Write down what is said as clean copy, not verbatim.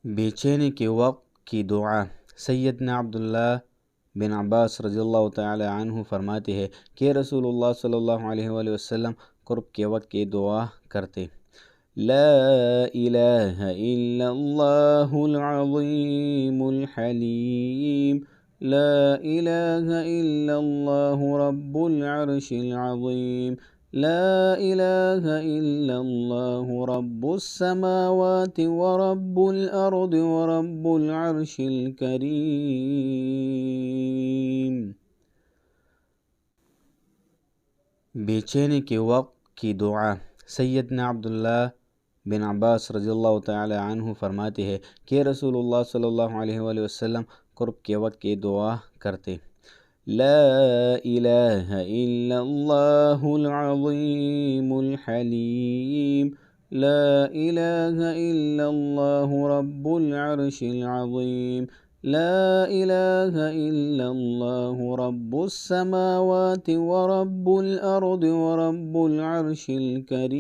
بے چینی کے وقت کی دعا۔ سیدنا عبداللہ بن عباس رضی اللہ تعالی عنہ فرماتے ہیں کہ رسول اللہ صلی اللہ علیہ وآلہ وسلم قرب کے وقت کی دعا کرتے: لا الہ الا اللہ العظیم الحلیم، لا الہ الا اللہ رب العرش العظیم، لا الہ الا اللہ رب السماوات ورب الارض ورب العرش الکریم۔ بے چینی کے وقت کی دعا۔ سیدنا عبداللہ بن عباس رضی اللہ تعالی عنہ فرماتے ہیں کہ رسول اللہ صلی اللہ علیہ وآلہ وسلم قرب کے وقت کی دعا کرتے: لا الہ الا اللہ العظیم الحلیم، لا الہ الا اللہ رب العرش العظیم، لا الہ الا اللہ رب السماوات ورب الارض ورب العرش الکریم۔